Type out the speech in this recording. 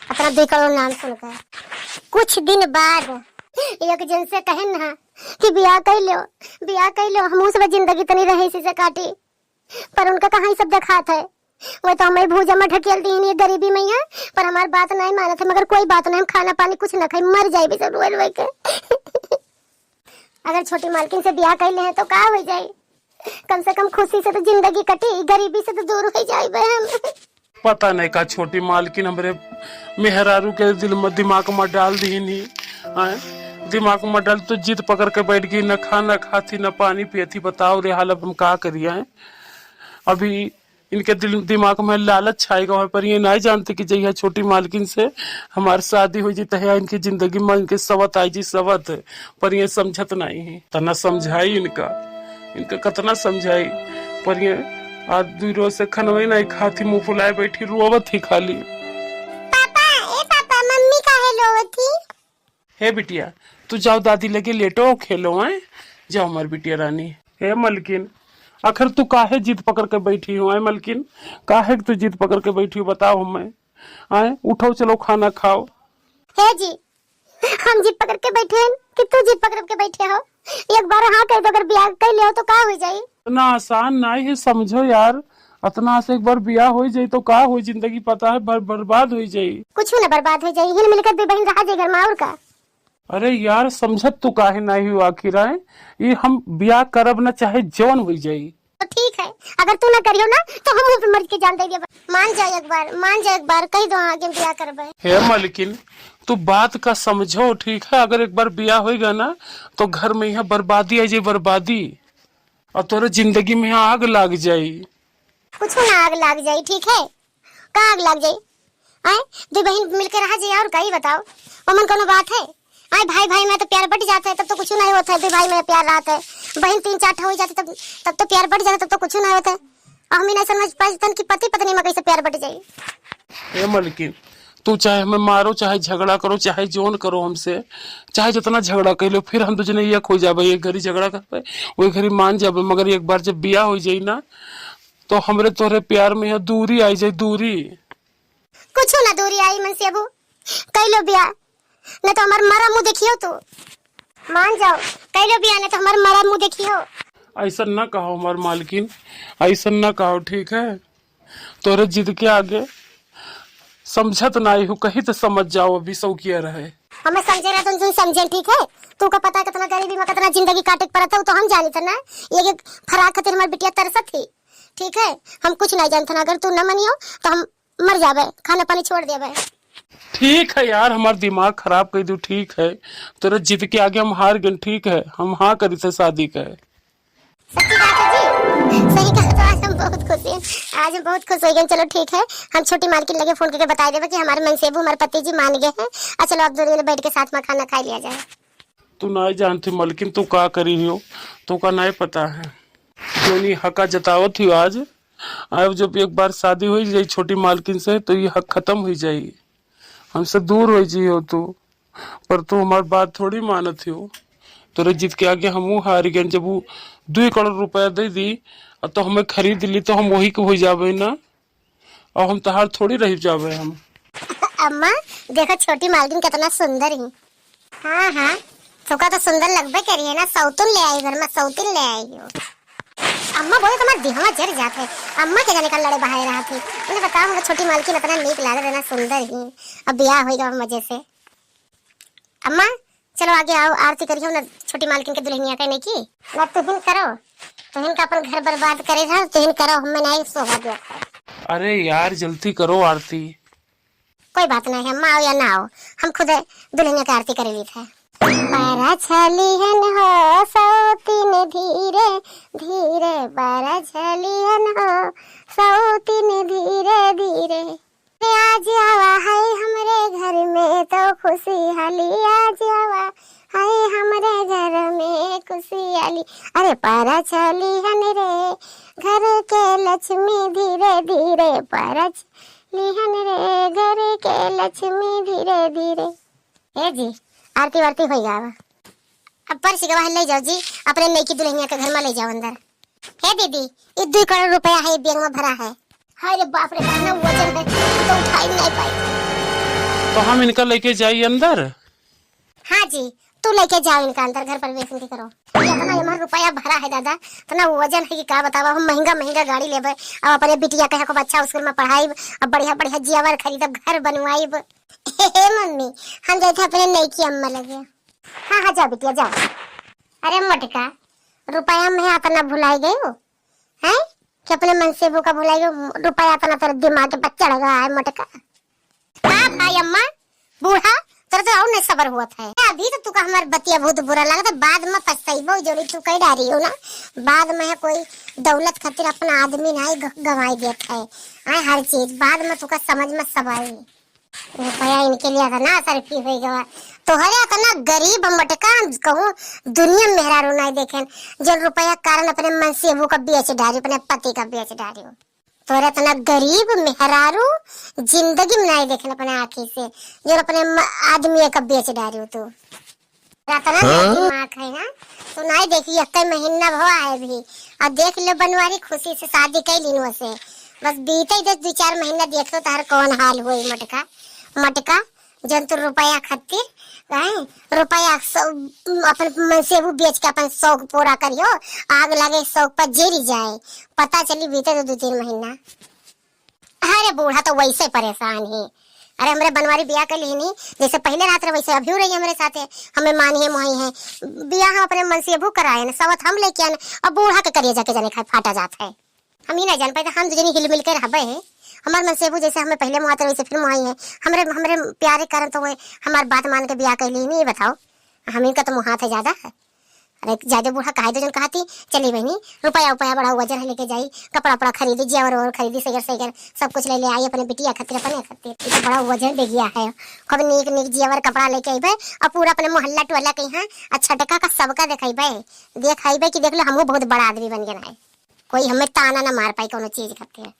अपना 2 करोड़ नाम सुनकर कुछ दिन बाद एक जन से कहे ना कि ब्याह कर लो हम सब जिंदगी तनी रहे से काटी, पर उनका कहाँ सब देखात है। वो तो हमें भूजा में ढकेल दी गरीबी में है, पर हमारी बात नहीं मानत है। मगर कोई बात नहीं, हम खाना पानी कुछ न खाई, मर जाए भी सब रोए के। अगर छोटी मालकिन से ब्याह कर ले हैं तो का हो जाए, कम से कम खुशी से तो जिंदगी कटी, गरीबी से तो दूर हो जाए हम। पता नहीं का छोटी मालकिन हमरे मेहरारू के दिल में दिमाग में डाल दी नहीं, दिमाग में डाल तो जिद पकड़ के बैठ गई, न खाना खाती न पानी पियती। बताओ रे हाल अब हम का करिए। अभी इनके दिमाग में लालच छाएगा, पर ये नहीं जानते कि जहिया छोटी मालकिन से हमारी शादी हो जाती है इनकी जिंदगी में इनके सवत आई जी सवत, पर ये समझत नहीं है। तना समझाई इनका कितना समझाई, पर ये आज 2 रोज से खनवे नहीं खाती, मुंह फुलाए बैठी रोवत ही खाली। पापा मम्मी काहे रोवत थी? हे बिटिया तू जाओ दादी लगे लेटो खेलो है, जाओ हमारी बिटिया रानी। हे मलकिन आखिर तू काहे जिद पकड़ के बैठी हो? मलकिन काहे तू जिद पकड़ के बैठी हो बताओ हमें। उठो चलो खाना खाओ। हे जी हम जिद पकड़ के बैठे हैं कि तू जिद पकड़ के बैठे हो? एक बार हाँ कह दो, अगर ब्याह कर लियो तो का हो जाए? इतना आसान नहीं है समझो यार, इतना से एक बार ब्याह हो जाए तो का हो, जिंदगी पता है बर्बाद हो जाए। कुछ न बर्बाद हो जाए, हिल मिलकर 2 बहन रहा जाए घर में और का। अरे यार समझत तू काहे नहीं हो आखिर ये हम ब्याह करब न चाहे जौन हो जाए। तो ठीक है, अगर तू ना करियो ना तो हम पे मर के जान देंगे। मान जाए एक बार कह दो आगे ब्याह करबे। हे मलकिन तू बात का समझो ठीक है, अगर एक बार ब्याह होएगा ना तो घर में यहाँ बर्बादी आ जाए, बर्बादी, और तोरे जिंदगी में यहाँ आग लग जाए। कुछ ना आग लग जाए, ठीक है? का आग लग जाए? 2 बहन मिलकर रह जाए और का ही बताओ, अमन कोनो बात है? भाई में तो प्यार बढ़ जाता है, तब तो कुछ नहीं होता है। 2 भाई में प्यार रहता है, बहन 3-4 हो जाती तब तो प्यार बढ़ जाता, तब तो कुछ नहीं होता है। हम नहीं समझ पाते कि पति पत्नी में कैसे प्यार बढ़ जाए। हे मलकिन तू चाहे हमें मारो, चाहे झगड़ा करो, चाहे जोन करो हमसे, चाहे जितना झगड़ा कर लो, फिर हम तुझे एक हो जाए, एक घड़ी झगड़ा कर वही घड़ी मान जाबे। मगर एक बार जब ब्याह हो जाए ना तो हमरे तोहरे प्यार में यहाँ दूरी आई जाए, दूरी। कुछ ना दूरी आई मन से, अबू कह लो ब्याह, नहीं तो हमारा मरा मुंह देखियो। तो मान जाओ कह लो ब्याह, नहीं तो हमारा मरा मुंह देखियो। ऐसा न कहो हमार मालकिन, ऐसा न कहो ठीक है। तोरे जिद के आगे समझत नहीं हो, कहीं तो समझ जाओ, अभी सौकिया रहे। हमें समझे रहे तुम समझे, ठीक है? तू का पता है कितना गरीबी में कितना जिंदगी काटे पड़ता है, तो हम जानी था ना। ये फराक खातिर हमारी बिटिया तरसत थी, ठीक है? हम कुछ नहीं जानते ना, अगर तू न मनियो तो हम मर जाबे, खाना पानी छोड़ देबे। ठीक है यार हमार दिमाग खराब कर दू, ठीक है? तेरे जिद के आगे हम हार गए, ठीक है? हम हाँ करी थे शादी का। सच्ची बात है जी, सही कहा। तो आज हम बहुत खुश हैं, आज हम बहुत खुश हो गए। चलो ठीक है, हम छोटी मालकिन लगे फोन करके बता देवे कि हमारे मनसेबू हमारे पति जी मान गए हैं। चलो अब 2 जने बैठ के साथ में खाना खा लिया जाए। तू नहीं जानती मलकिन तू का करी हो, तू का नहीं पता है। जो नहीं हका जतावत थी आज, अब जब एक बार शादी हो जाए छोटी मालकिन से तो ये हक खत्म हो जाए, हमसे दूर हो जी हो तू। पर तू हमारी बात थोड़ी मानत हो, तेरे जिद के आगे हम हार गए। जब वो 2 करोड़ रुपया दे दी तो हमें खरीद ली, तो हम वही के हो जावे ना, और हम तहार थोड़ी रह जावे हम। अम्मा देखो छोटी मालकिन कितना सुंदर है। हाँ थोका तो सुंदर लगबे करी है ना, सौतुन ले आई घर में, सौतुन ले आई हो। अम्मा बोले तुम्हारा दिमाग जर जाते है। अम्मा के जाने का लड़े बहाए रहा थी, उन्हें बताओ मुझे छोटी मालकिन इतना नीक लागे रहना, सुंदर ही। अब ब्याह होगा मजे से। अम्मा चलो आगे आओ, आरती करियो ना छोटी मालकिन के दुल्हनिया कहने की। ना तुहिन करो, तुहिन का अपन घर बर्बाद करे था, तुहिन करो, हमें नहीं शोभा दिया। अरे यार जल्दी करो आरती। कोई बात नहीं, अम्मा आओ या ना आओ, हम खुद दुल्हनिया की आरती कर ली थे। बारा छलिहन हो सौतीन धीरे धीरे, बारा छलिहन हो सौतीन धीरे धीरे। आज आवा है हमरे घर में तो खुशहाली, आज आवा है हमरे घर में खुशहाली। अरे पारा छलिहन रे घर के लक्ष्मी धीरे धीरे, पारा छलिहन रे घर के लक्ष्मी धीरे धीरे। ए जी आरती वारती हो गया, अब पर्स गवाह ले जाओ जी, अपने नई की दुल्हनिया के घर में ले जाओ अंदर। हे दीदी ये 2 करोड़ रुपया है, बैग में भरा है। अरे बाप रे कितना वजन है, तो उठा ही नहीं पाई। तो हम इनका लेके जाइए अंदर। हाँ जी, तू लेके जाओ इनका अंदर, घर प्रवेश नहीं करो। ये इतना हमारा रुपया भरा है दादा, इतना वजन है कि क्या बतावा। हम महंगा महंगा गाड़ी लेबे, अब अपने बिटिया कहे को अच्छा स्कूल में पढ़ाई, अब बढ़िया बढ़िया जेवर खरीदब, घर बनवाइब। हे मम्मी, हम जाते अपने नई की अम्मा लगे। हाँ हाँ जाओ बिटिया जाओ। अरे मटका, रुपया में इतना भुलाई गई हो हैं कि अपने मन से वो का भुलाई गई। रुपया इतना तेरे दिमाग पे चढ़ गया है मटका। हाँ भाई अम्मा, बूढ़ा तेरा तो और नहीं सबर हुआ था। अभी तो तुका हमार बतिया बहुत बुरा लगा था, बाद में पछताइबो जोड़ी तू कही डारी हो ना। बाद में है कोई दौलत खातिर अपना आदमी नहीं गंवाई देता है। आए हर चीज बाद में तुका समझ में सब आई। रुपया इनके लिए था ना सर की हो गया। तोहरे इतना गरीब मटका कहूँ दुनिया में मेहरारू नहीं देखे जो रुपया कारण अपने मन से वो का बेच डारी, अपने पति का बेच डारी हो। तोरा इतना गरीब मेहरारू जिंदगी में नहीं देखने अपने आँखी से जो अपने आदमी का बेच डारी हो। तू इतना दिमाग है ना, तो नहीं देखी एक महीना भवा है भी और देख लो बनवारी खुशी से शादी कर ली से। बस बीते 2-4 महीना देख लो तार कौन हाल हुई मटका। मटका जन तू रुपया खातिर रुपया अपन मन से वो बेच के अपन शौक पूरा करियो, आग लगे शौक पर जेरी जाए, पता चली बीते तो 2-3 महीना। अरे बूढ़ा तो वैसे परेशान ही। अरे हमारे बनवारी ब्याह कर ली नहीं, जैसे पहले रात वैसे अभी हो रही है हमारे साथ है। हमें मानी है मोही है ब्याह हम अपने मन से वो कराए ना, सवत हम लेके आने और बूढ़ा के करिए जाके जाने खाए फाटा जाता है। हम ही नहीं जान पाए, हम दुजनी हिल मिल कर रहबे है। हमारे मन से वो जैसे हमें पहले मुआते वैसे फिर मुआई है। हमरे प्यारे कारण तो हमारी बात मान के ब्याह कर ली नहीं। ये बताओ हम इनका तो मुहात है ज्यादा है। अरे ज्यादा बूढ़ा कहा तो जन कहती चली बहनी रुपया उपया बड़ा वजन है लेके जाई, कपड़ा वपड़ा खरीदी, जेवर और खरीदी, सेगर सब कुछ ले आई अपने बिटिया खातिर अपने खातिर। तो बड़ा वजन दे गया है। कब नीक नीक जेवर कपड़ा लेके आई और पूरा अपने मोहल्ला टोला के यहाँ अच्छा टका का सबका देखाई देख कि देख लो हम बहुत बड़ा आदमी बन गया है। कोई हमें ताना ना मार पाई कोनो चीज खातिर।